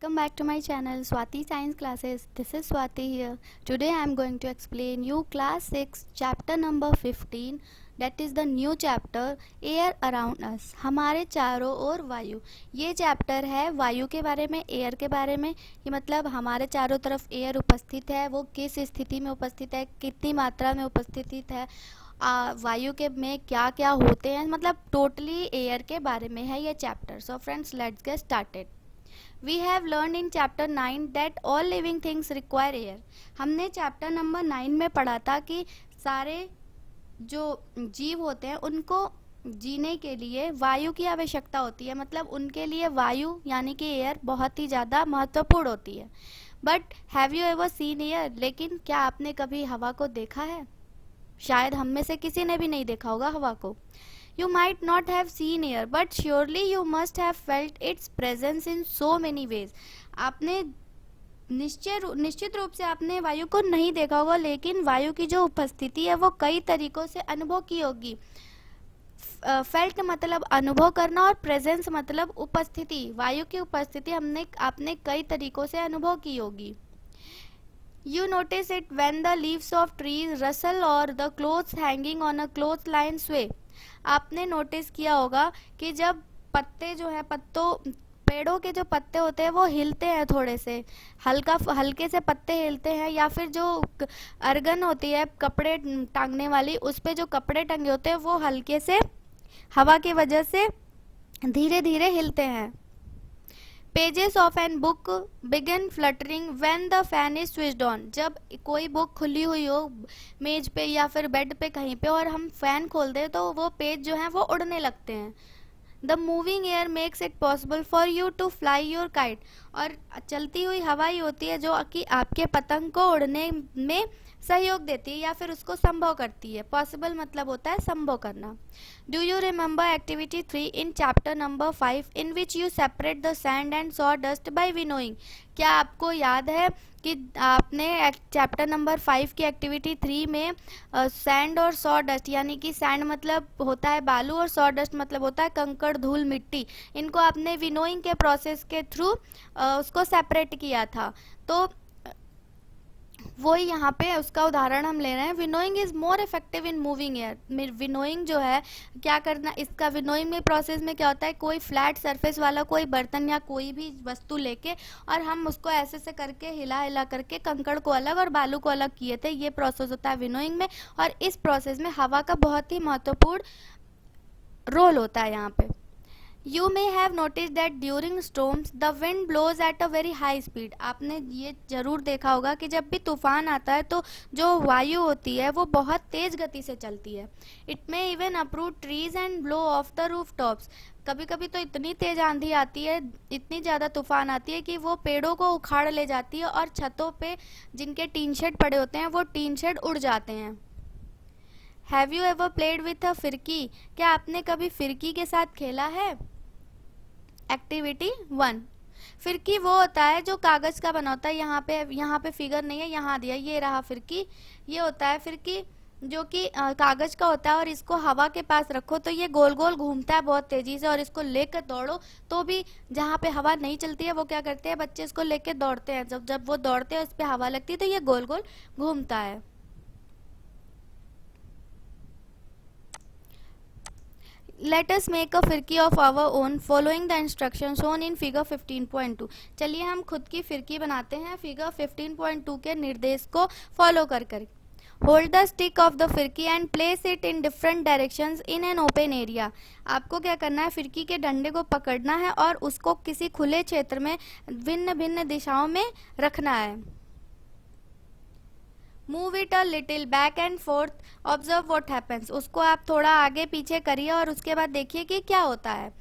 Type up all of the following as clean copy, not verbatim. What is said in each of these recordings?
Welcome back to my channel Swati Science Classes. This is Swati here. Today I am going to explain you class 6 chapter number 15, that is the new chapter Air Around Us. हमारे चारों ओर वायु. ये chapter है वायु के बारे में, air के बारे में. ये मतलब हमारे चारों तरफ एयर उपस्थित है, वो किस स्थिति में उपस्थित है, कितनी मात्रा में उपस्थित है, वायु के में क्या क्या होते हैं, मतलब टोटली एयर के बारे में है ये chapter. So friends, let's get started. We have learned in chapter 9 that all living things require air. हमने चैप्टर नंबर 9 में पढ़ा था कि सारे जो जीव होते हैं उनको जीने के लिए वायु की आवश्यकता होती है, मतलब उनके लिए वायु यानी कि एयर बहुत ही ज़्यादा महत्वपूर्ण होती है. But have you ever seen air? लेकिन क्या आपने कभी हवा को देखा है? शायद हम में से किसी ने भी नहीं देखा होगा हवा को. You might not have seen air, but surely you must have felt its presence in so many ways. आपने निश्चित रूप से आपने वायु को नहीं देखा होगा, लेकिन वायु की जो उपस्थिति है वो कई तरीकों से अनुभव की होगी. फेल्ट मतलब अनुभव करना और प्रेजेंस मतलब उपस्थिति. वायु की उपस्थिति आपने कई तरीकों से अनुभव की होगी. You notice it when the leaves of trees rustle or the clothes hanging on a clothesline sway. आपने नोटिस किया होगा कि जब पत्ते जो है पेड़ों के जो पत्ते होते हैं वो हिलते हैं, थोड़े से हल्के से पत्ते हिलते हैं, या फिर जो अर्गन होती है कपड़े टांगने वाली, उस पे जो कपड़े टंगे होते हैं वो हल्के से हवा की वजह से धीरे धीरे हिलते हैं. Pages of an book begin fluttering when the fan is switched on. जब कोई बुक खुली हुई हो मेज पे या फिर बेड पे कहीं पे और हम फैन खोल दें तो वो पेज जो हैं वो उड़ने लगते हैं. The moving air makes it possible for you to fly your kite. और चलती हुई हवा ही होती है जो कि आपके पतंग को उड़ने में सहयोग देती है या फिर उसको संभव करती है. पॉसिबल मतलब होता है संभव करना. Do you remember activity 3 in chapter number 5 in which you separate the sand and sawdust by winnowing? क्या आपको याद है कि आपने चैप्टर नंबर 5 की एक्टिविटी 3 में सैंड और सॉ डस्ट, यानी कि सैंड मतलब होता है बालू और सॉ डस्ट मतलब होता है कंकड़ धूल मिट्टी, इनको आपने विनोइंग के प्रोसेस के थ्रू उसको सेपरेट किया था. तो वही यहाँ पे उसका उदाहरण हम ले रहे हैं. Winnowing is more effective in moving air. Winnowing जो है क्या करना, इसका विनोइंग में प्रोसेस में क्या होता है, कोई फ्लैट सरफेस वाला कोई बर्तन या कोई भी वस्तु लेके और हम उसको ऐसे से करके हिला करके कंकड़ को अलग और बालू को अलग किए थे. ये प्रोसेस होता है विनोइंग में, और इस प्रोसेस में हवा का बहुत ही महत्वपूर्ण रोल होता है यहाँ पे. You may have noticed that during storms the wind blows at a very high speed. आपने ये जरूर देखा होगा कि जब भी तूफान आता है तो जो वायु होती है वो बहुत तेज गति से चलती है. It may even uproot trees and blow off the rooftops. कभी कभी तो इतनी तेज आंधी आती है, इतनी ज़्यादा तूफान आती है कि वो पेड़ों को उखाड़ ले जाती है और छतों पे जिनके टीन शेड पड़े होते हैं वो टीन शेड उड़ जाते हैं. Have you ever played with a फिरकी? क्या आपने कभी फिरकी के साथ खेला है? एक्टिविटी 1. फिरकी वो होता है जो कागज का बना होता है. यहाँ पे फिगर नहीं है, यहाँ दिया, ये रहा फिरकी. ये होता है फिरकी जो कि कागज का होता है, और इसको हवा के पास रखो तो ये गोल गोल घूमता है बहुत तेजी से, और इसको लेकर दौड़ो तो भी जहाँ पे हवा नहीं चलती है वो क्या करते हैं, बच्चे इसको लेकर दौड़ते हैं. जब वो दौड़ते हैं इस पे हवा लगती है तो ये गोल गोल घूमता है. Let us make a फिरकी of our own following the instructions shown in figure 15.2. चलिए हम खुद की फिरकी बनाते हैं फिगर 15.2 के निर्देश को फॉलो कर. Hold the stick of the फिरकी and place it in different directions in an open area. आपको क्या करना है, फिरकी के डंडे को पकड़ना है और उसको किसी खुले क्षेत्र में भिन्न भिन्न दिशाओं में रखना है. Move it a little back and fourth, observe what happens. उसको आप थोड़ा आगे पीछे करिए और उसके बाद देखिए कि क्या होता है.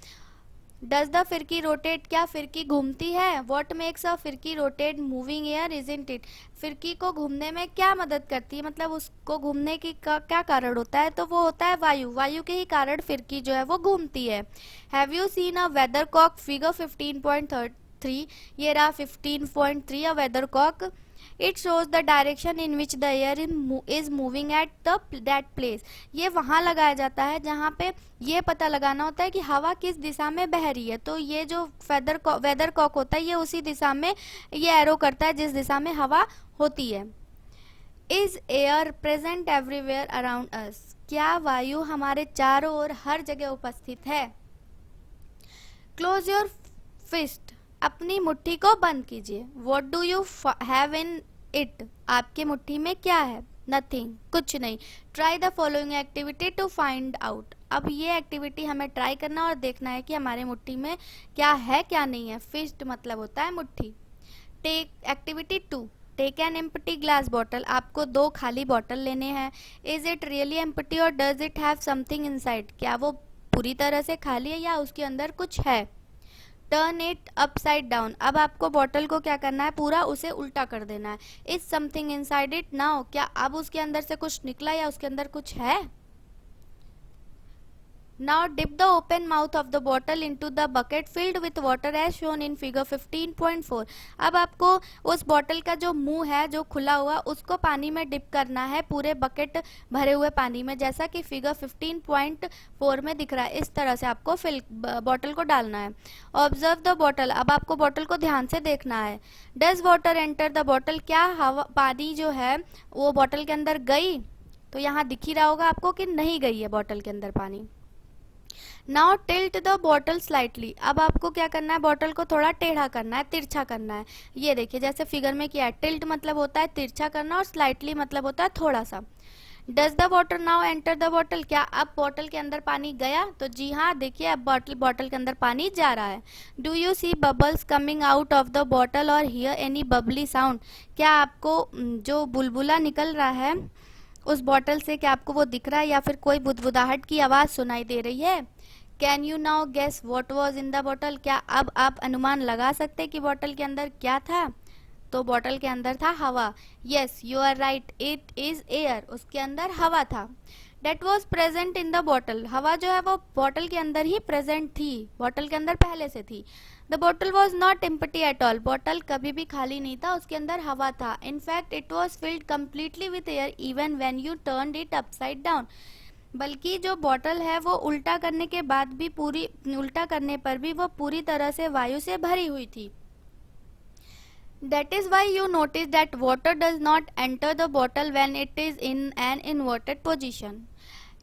डज द फिरकी रोटेट? क्या फिरकी घूमती है? व्हाट मेक्स अ फिरकी rotate? Moving air isn't it? फिरकी को घूमने में क्या मदद करती है, मतलब उसको घूमने की क्या कारण होता है, तो वो होता है वायु के ही कारण फिरकी जो है वो घूमती है. Have you seen a weathercock? Figure 15.3 15.3, ये रहा 15.3 a weathercock. It shows the direction in which the air is moving at that place. ये वहाँ लगाया जाता है जहाँ पे ये पता लगाना होता है कि हवा किस दिशा में बह रही है. तो ये जो वेदर कॉक होता है ये उसी दिशा में ये एरो करता है जिस दिशा में हवा होती है. Is air present everywhere around us. क्या वायु हमारे चारों ओर हर जगह उपस्थित है. Close your fist. अपनी मुट्ठी को बंद कीजिए. What do you have in it. आपकी मुट्ठी में क्या है. नथिंग, कुछ नहीं. Try the following activity to find out. अब ये एक्टिविटी हमें ट्राई करना और देखना है कि हमारे मुट्ठी में क्या है क्या नहीं है. फिस्ट मतलब होता है मुट्ठी. Take activity 2. Take an empty glass bottle. आपको 2 खाली बॉटल लेने हैं. इज इट रियली एम्प्टी और does it have something inside. क्या वो पूरी तरह से खाली है या उसके अंदर कुछ है. Turn it upside down. अब आपको बॉटल को क्या करना है, पूरा उसे उल्टा कर देना है. Is something inside it now. क्या अब उसके अंदर से कुछ निकला या उसके अंदर कुछ है. Now dip the open mouth of the bottle into the bucket filled with water as shown in figure 15.4. अब आपको उस बॉटल का जो मुंह है जो खुला हुआ उसको पानी में डिप करना है पूरे बकेट भरे हुए पानी में, जैसा कि फिगर 15.4 में दिख रहा है. इस तरह से आपको बॉटल को डालना है. Observe the bottle. अब आपको बॉटल को ध्यान से देखना है. Does water enter the bottle. क्या हवा पानी जो है वो बॉटल के अंदर गई. तो यहाँ दिख ही रहा होगा आपको कि नहीं गई है बॉटल के अंदर पानी. Now tilt the bottle slightly. अब आपको क्या करना है, बॉटल को थोड़ा टेढ़ा करना है, तिरछा करना है. ये देखिए जैसे फिगर में किया है. टिल्ट मतलब होता है तिरछा करना और स्लाइटली मतलब होता है थोड़ा सा. Does the water now enter the bottle. क्या अब बॉटल के अंदर पानी गया. तो जी हाँ, देखिए अब बॉटल के अंदर पानी जा रहा है. Do you see bubbles coming out of the bottle और हियर एनी बबली साउंड. क्या आपको जो बुलबुला निकल रहा है उस बॉटल से क्या आपको वो दिख रहा है या फिर कोई बुदबुदाहट की आवाज सुनाई दे रही है. Can you now guess what was in the bottle. क्या अब आप अनुमान लगा सकते कि बॉटल के अंदर क्या था. तो बॉटल के अंदर था हवा. Yes you are right, it is air. उसके अंदर हवा था. That was present in the bottle. हवा जो है वो बॉटल के अंदर ही प्रेजेंट थी, बॉटल के अंदर पहले से थी. The bottle was not empty at all. Bottle कभी भी खाली नहीं था, उसके अंदर हवा था. In fact it was filled completely with air even when you turned it upside down. बल्कि जो बॉटल है वो उल्टा करने के बाद भी उल्टा करने पर भी वो पूरी तरह से वायु से भरी हुई थी. That is why you notice that water does not enter the bottle when it is in an inverted position.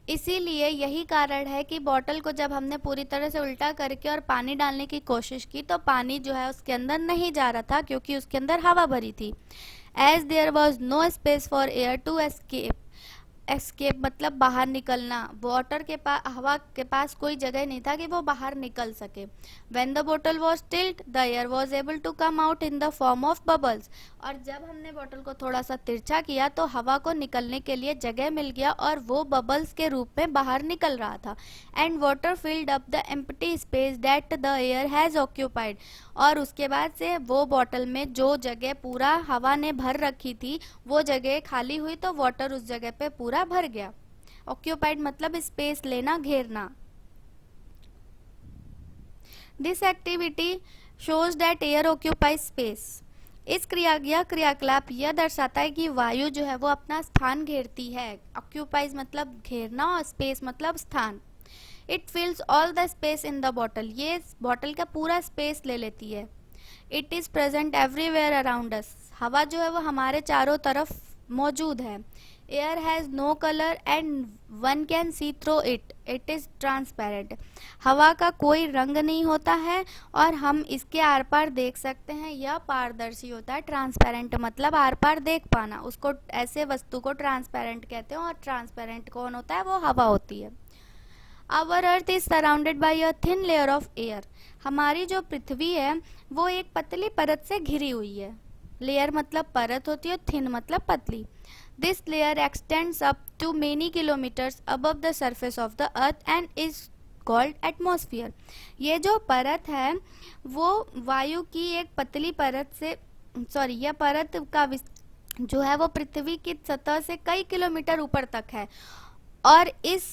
इसीलिए यही कारण है कि बॉटल को जब हमने पूरी तरह से उल्टा करके और पानी डालने की कोशिश की तो पानी जो है उसके अंदर नहीं जा रहा था, क्योंकि उसके अंदर हवा भरी थी. As there was no space for air to escape. Escape मतलब बाहर निकलना. वाटर के पास, हवा के पास कोई जगह नहीं था कि वो बाहर निकल सके. When the bottle was tilt, the air was able to come out in the form of bubbles. और जब हमने बॉटल को थोड़ा सा तिरछा किया तो हवा को निकलने के लिए जगह मिल गया और वो बबल्स के रूप में बाहर निकल रहा था. And water filled up the empty space that the air has occupied. और उसके बाद से वो बॉटल में जो जगह पूरा हवा ने भर रखी थी वो जगह खाली हुई तो वाटर उस जगह पे पूरा भर गया. ऑक्यूपाइड मतलब स्पेस लेना, घेरना. This activity shows that air occupies space. इस क्रियाकलाप यह दर्शाता है कि वायु जो है वो अपना स्थान घेरती है. ऑक्यूपाइज मतलब घेरना और स्पेस मतलब स्थान. It fills all the space in the bottle. ये बॉटल का पूरा स्पेस ले लेती है. It is present everywhere around us. हवा जो है वो हमारे चारों तरफ मौजूद है. Air has no colour and one can see through it. It is transparent. हवा का कोई रंग नहीं होता है और हम इसके आर पार देख सकते हैं. यह पारदर्शी होता है. ट्रांसपेरेंट मतलब आर पार देख पाना. उसको ऐसे वस्तु को ट्रांसपेरेंट कहते हैं और ट्रांसपेरेंट कौन होता है, वो हवा होती है. Our earth is surrounded by a thin layer of air. हमारी जो पृथ्वी है वो एक पतली परत से घिरी हुई है. लेयर मतलब परत होती है, थिन मतलब पतली. This layer extends up to many kilometres above the surface of the earth and is called atmosphere. ये जो परत है वो वायु की एक पतली परत से यह परत का जो है वो पृथ्वी की सतह से कई किलोमीटर ऊपर तक है और इस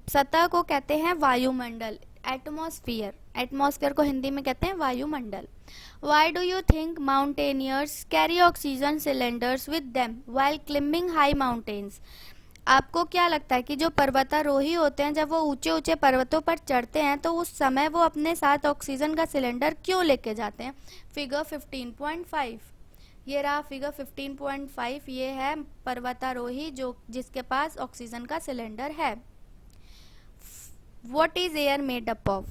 सतह को कहते हैं वायुमंडल, एटमॉस्फेयर. एटमॉस्फेयर को हिंदी में कहते हैं वायुमंडल। Why do you think mountaineers carry oxygen cylinders with them while climbing high mountains? आपको क्या लगता है कि जो पर्वतारोही होते हैं जब वो ऊंचे ऊंचे पर्वतों पर चढ़ते हैं तो उस समय वो अपने साथ ऑक्सीजन का सिलेंडर क्यों लेके जाते हैं? फिगर 15.5, ये रहा फिगर 15.5, ये है पर्वतारोही जो जिसके पास ऑक्सीजन का सिलेंडर है। What is air made up of?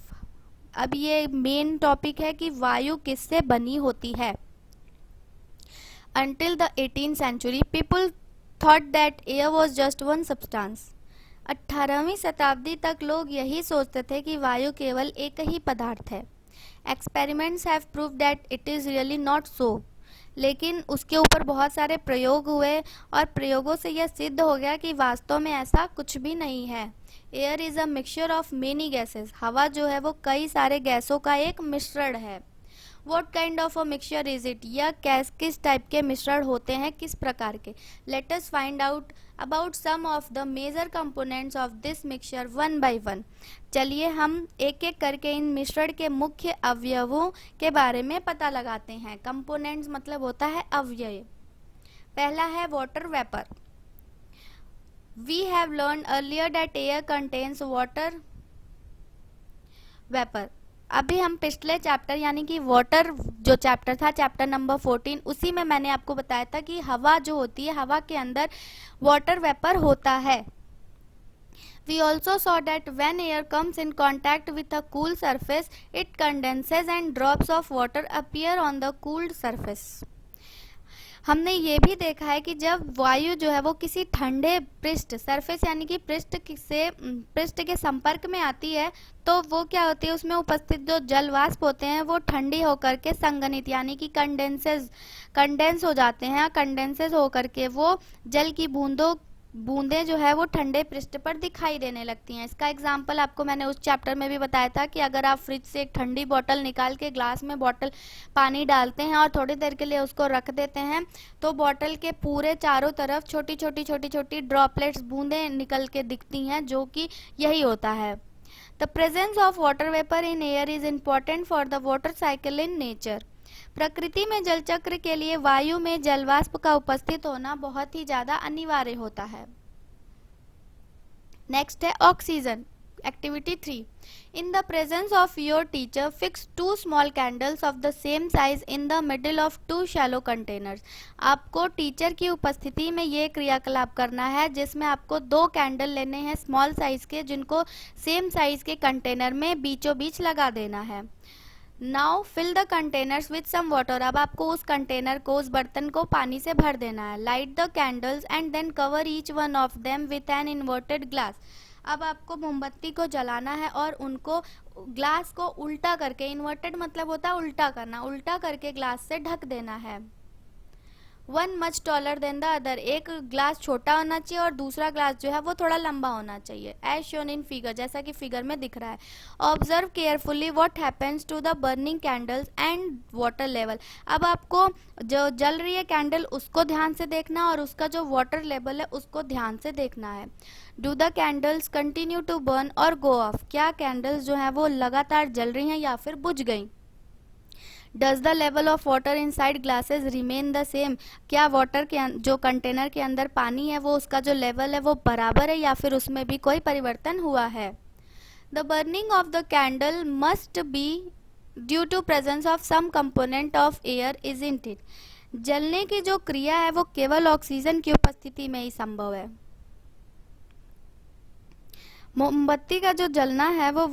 अब ये मेन टॉपिक है कि वायु किससे बनी होती है। Until the 18th century, people thought that air was just one substance. 18वीं शताब्दी तक लोग यही सोचते थे कि वायु केवल एक ही पदार्थ है। Experiments have proved that it is really not so. लेकिन उसके ऊपर बहुत सारे प्रयोग हुए और प्रयोगों से यह सिद्ध हो गया कि वास्तव में ऐसा कुछ भी नहीं है। Air is a mixture of many gases. हवा जो है वो कई सारे गैसों का एक मिश्रण है। What kind of a mixture is it? यह किस टाइप के मिश्रण होते हैं, किस प्रकार के? Let us find out about some of the major components of this mixture one by one. चलिए हम एक एक करके इन मिश्रण के मुख्य अवयवों के बारे में पता लगाते हैं। Components मतलब होता है अवयव। पहला है water vapor. We have learned earlier that air contains water vapor. अभी हम पिछले चैप्टर यानी कि वाटर जो चैप्टर था, चैप्टर नंबर 14, उसी में मैंने आपको बताया था कि हवा जो होती है, हवा के अंदर वाटर वेपर होता है। We also saw that when air comes in contact with a cool surface, it condenses and drops of water appear on the cooled surface. हमने ये भी देखा है कि जब वायु जो है वो किसी ठंडे पृष्ठ सरफेस यानी कि पृष्ठ के संपर्क में आती है तो वो क्या होती है, उसमें उपस्थित जो जल वाष्प होते हैं वो ठंडी होकर के संघनित यानी कि कंडेंस हो जाते हैं। कंडेंसेस होकर के वो जल की बूंदें जो है वो ठंडे पृष्ठ पर दिखाई देने लगती हैं। इसका एग्जाम्पल आपको मैंने उस चैप्टर में भी बताया था कि अगर आप फ्रिज से एक ठंडी बोतल निकाल के ग्लास में पानी डालते हैं और थोड़ी देर के लिए उसको रख देते हैं तो बोतल के पूरे चारों तरफ छोटी छोटी ड्रॉपलेट्स बूंदें निकल के दिखती हैं, जो कि यही होता है। The presence of water vapour in air is important for the water cycle in nature. प्रकृति में जल चक्र के लिए वायु में जलवाष्प का उपस्थित होना बहुत ही ज्यादा अनिवार्य होता है। नेक्स्ट है oxygen. Activity 3, in the presence of your teacher fix 2 small candles of the same size in the middle of 2 shallow containers. आपको टीचर की उपस्थिति में ये क्रियाकलाप करना है जिसमें आपको 2 कैंडल लेने हैं स्मॉल साइज के, जिनको सेम साइज के कंटेनर में बीचों बीच लगा देना है। Now fill the containers with some water. अब आपको उस कंटेनर को, उस बर्तन को पानी से भर देना है। Light the candles and then cover each one of them with an inverted glass. अब आपको मोमबत्ती को जलाना है और उनको ग्लास को उल्टा करके, इन्वर्टेड मतलब होता है उल्टा करना, उल्टा करके ग्लास से ढक देना है। One much taller than the other. एक ग्लास छोटा होना चाहिए और दूसरा ग्लास जो है वो थोड़ा लंबा होना चाहिए। एज शोन इन फिगर, जैसा कि फिगर में दिख रहा है। Observe carefully what happens to the burning candles and water level. अब आपको जो जल रही है कैंडल उसको ध्यान से देखना और उसका जो वाटर लेवल है उसको ध्यान से देखना है। Do the candles continue to burn और गो ऑफ। क्या कैंडल्स जो है वो लगातार जल रही हैं या फिर बुझ गई। Does the level of water in side glasses remain the same. क्या वाटर के जो कंटेनर के अंदर पानी है वो उसका जो लेवल है वो बराबर है या फिर उसमें भी कोई परिवर्तन हुआ है। The burning of the candle must be due to presence of some component of air isn't it. जलने की जो क्रिया है वो केवल ऑक्सीजन की उपस्थिति में ही संभव है। मोमबत्ती का जो जलना है वो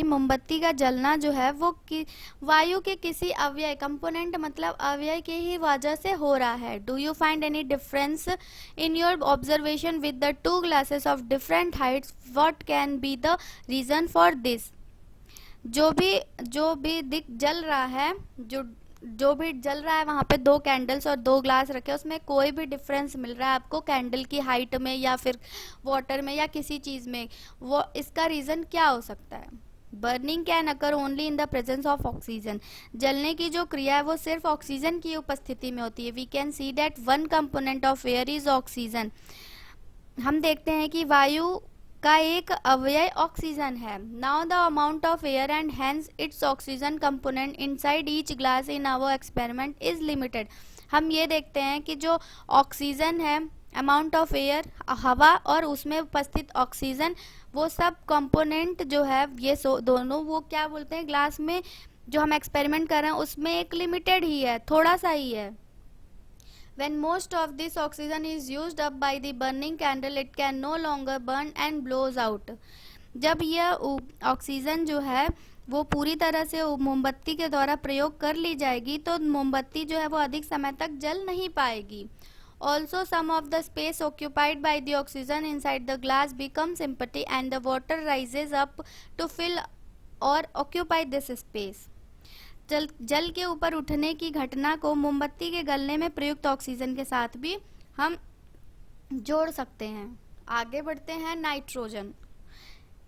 मोमबत्ती का जलना जो है वो वायु के किसी अवयव, कंपोनेंट मतलब अवयव की ही वजह से हो रहा है। Do you find any difference in your observation with the 2 glasses of different heights? What can be the reason for this? जो भी जल रहा है, जो भी जल रहा है वहाँ पे 2 कैंडल्स और 2 ग्लास रखे, उसमें कोई भी डिफरेंस मिल रहा है आपको कैंडल की हाइट में या फिर वाटर में या किसी चीज़ में, वो इसका रीज़न क्या हो सकता है? Burning can occur only in the presence of oxygen. जलने की जो क्रिया है वो सिर्फ ऑक्सीजन की उपस्थिति में होती है। We can see that one component of air is oxygen. हम देखते हैं कि वायु का एक अवयव ऑक्सीजन है. Now the amount of air and hence its oxygen component inside each glass in our experiment is limited. हम ये देखते हैं कि जो ऑक्सीजन है, अमाउंट ऑफ एयर हवा और उसमें उपस्थित ऑक्सीजन, वो सब कंपोनेंट जो है ये दोनों वो क्या बोलते हैं, ग्लास में जो हम एक्सपेरिमेंट कर रहे हैं उसमें एक लिमिटेड ही है, थोड़ा सा ही है. When most of this oxygen is used up by the burning candle, it can no longer burn and blows out. जब यह ऑक्सीजन जो है वो पूरी तरह से मोमबत्ती के द्वारा प्रयोग कर ली जाएगी तो मोमबत्ती जो है वो अधिक समय तक जल नहीं पाएगी. Also, some of the space occupied by the oxygen inside the glass becomes empty and the water rises up to fill or occupy this space. जल के ऊपर उठने की घटना को मोमबत्ती के गलने में प्रयुक्त ऑक्सीजन के साथ भी हम जोड़ सकते हैं. आगे बढ़ते हैं. Nitrogen.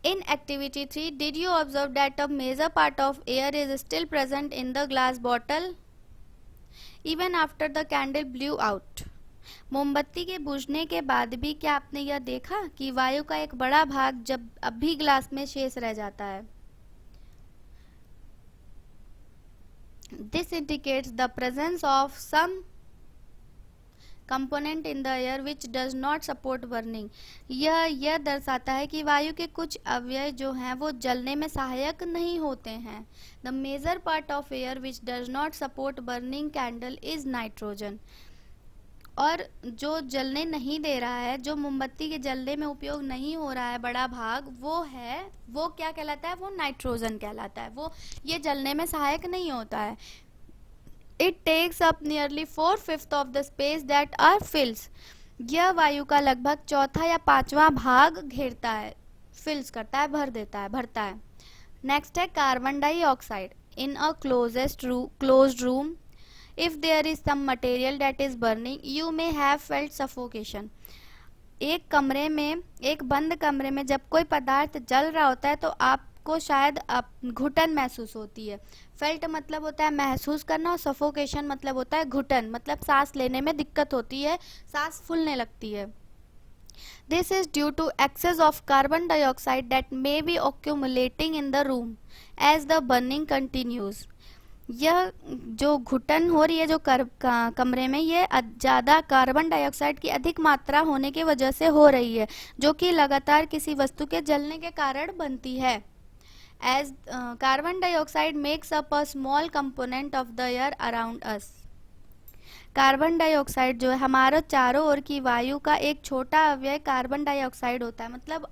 In activity 3, did you observe that a major part of air is still present in the glass bottle even after the candle blew out? मोमबत्ती के बुझने के बाद भी क्या आपने यह देखा कि वायु का एक बड़ा भाग जब अब भी ग्लास में शेष रह जाता है. This indicates the presence of some component in the air which does not support burning. यह दर्शाता है कि वायु के कुछ अवयव जो हैं वो जलने में सहायक नहीं होते हैं. The major part of air which does not support burning candle is nitrogen. और जो जलने नहीं दे रहा है, जो मोमबत्ती के जलने में उपयोग नहीं हो रहा है बड़ा भाग, वो क्या कहलाता है, वो नाइट्रोजन कहलाता है. वो ये जलने में सहायक नहीं होता है. It takes up nearly 4/5 of the space that are fills. यह वायु का लगभग चौथा या पांचवा भाग घेरता है, फिल्स करता है, भरता है. नेक्स्ट है carbon dioxide. In a closed room, if there is some material that is burning, you may have felt suffocation. एक बंद कमरे में जब कोई पदार्थ जल रहा होता है तो आपको शायद घुटन महसूस होती है. फेल्ट मतलब होता है महसूस करना और सफोकेशन मतलब होता है घुटन, मतलब सांस लेने में दिक्कत होती है, सांस फूलने लगती है. This is due to excess of carbon dioxide that may be accumulating in the room as the burning continues. यह जो घुटन हो रही है जो कमरे में, ये ज़्यादा कार्बन डाइऑक्साइड की अधिक मात्रा होने की वजह से हो रही है जो कि लगातार किसी वस्तु के जलने के कारण बनती है. As carbon dioxide makes up a small component of the air around us. Carbon dioxide जो है हमारे चारों ओर की वायु का एक छोटा अवयव कार्बन डाइऑक्साइड होता है. मतलब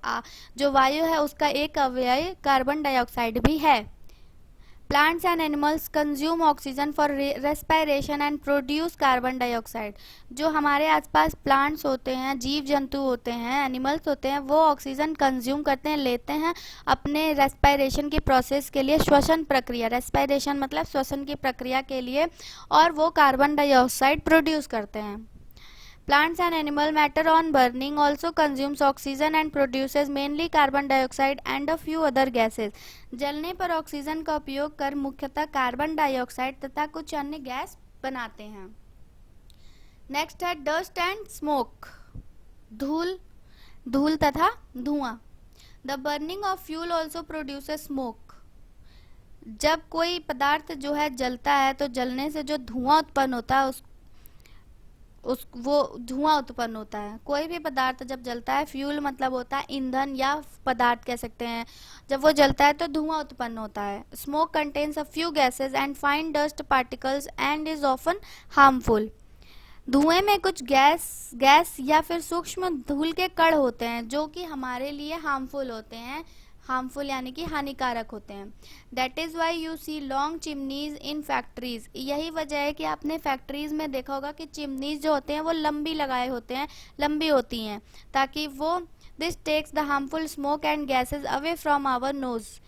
जो वायु है उसका एक अवयव कार्बन डाइऑक्साइड भी है. Plants and animals consume oxygen for respiration and produce carbon dioxide. जो हमारे आसपास प्लांट्स होते हैं, जीव जंतु होते हैं, एनिमल्स होते हैं, वो ऑक्सीजन कंज्यूम करते हैं, लेते हैं अपने रेस्पिरेशन की प्रोसेस के लिए, श्वसन प्रक्रिया, रेस्पिरेशन मतलब श्वसन की प्रक्रिया के लिए, और वो कार्बन डाइऑक्साइड प्रोड्यूस करते हैं. Plants and animal matter on burning also consumes oxygen and produces mainly carbon dioxide and a few other gases. जलने पर ऑक्सीजन का उपयोग कर मुख्यतः कार्बन डाइऑक्साइड तथा कुछ अन्य गैस बनाते हैं. नेक्स्ट है डस्ट एंड स्मोक. धूल तथा धुआं. The burning of fuel also produces smoke. जब कोई पदार्थ जो है जलता है तो जलने से जो धुआं उत्पन्न होता है वो धुआं उत्पन्न होता है. कोई भी पदार्थ जब जलता है, फ्यूल मतलब होता है ईंधन या पदार्थ कह सकते हैं, जब वो जलता है तो धुआं उत्पन्न होता है. Smoke contains a few gases and fine dust particles and is often harmful. धुएं में कुछ गैस या फिर सूक्ष्म धूल के कण होते हैं जो कि हमारे लिए हार्मफुल होते हैं. हार्मफुल यानी कि हानिकारक होते हैं. That is why you see long chimneys in factories. यही वजह है कि आपने फैक्ट्रीज में देखा होगा कि चिमनीज जो होते हैं वो लंबी लगाए होते हैं, लंबी होती हैं, ताकि वो this takes the harmful smoke and gases away from our nose.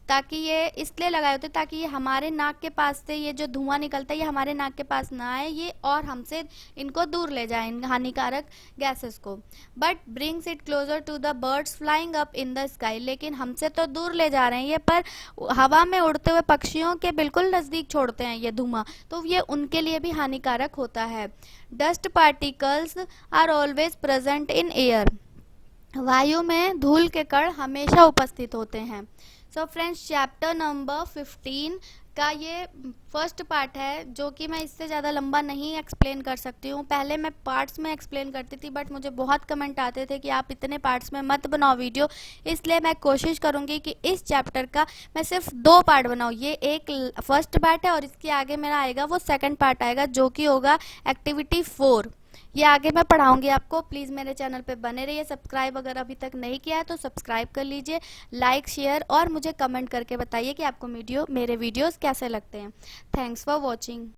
ताकि ये इसलिए लगाए होते ताकि ये हमारे नाक के पास से ये जो धुआं निकलता है ये हमारे नाक के पास ना आए, ये और हमसे इनको दूर ले जाए, इन हानिकारक गैसेस को. But brings it closer to the birds flying up in the sky. लेकिन हमसे तो दूर ले जा रहे हैं ये, पर हवा में उड़ते हुए पक्षियों के बिल्कुल नज़दीक छोड़ते हैं ये धुआं, तो ये उनके लिए भी हानिकारक होता है. Dust particles are always present in air. वायु में धूल के कण हमेशा उपस्थित होते हैं। सो फ्रेंड्स, चैप्टर नंबर 15 का ये फर्स्ट पार्ट है, जो कि मैं इससे ज़्यादा लंबा नहीं एक्सप्लेन कर सकती हूँ। पहले मैं पार्ट्स में एक्सप्लेन करती थी, बट मुझे बहुत कमेंट आते थे कि आप इतने पार्ट्स में मत बनाओ वीडियो, इसलिए मैं कोशिश करूँगी कि इस चैप्टर का मैं सिर्फ 2 पार्ट बनाऊँ। ये एक फर्स्ट पार्ट है और इसके आगे मेरा आएगा वो सेकंड पार्ट आएगा, जो कि होगा एक्टिविटी 4। ये आगे मैं पढ़ाऊंगी आपको। प्लीज़ मेरे चैनल पे बने रहिए। सब्सक्राइब अगर अभी तक नहीं किया है तो सब्सक्राइब कर लीजिए, लाइक शेयर और मुझे कमेंट करके बताइए कि आपको मेरे वीडियोस कैसे लगते हैं। Thanks for watching.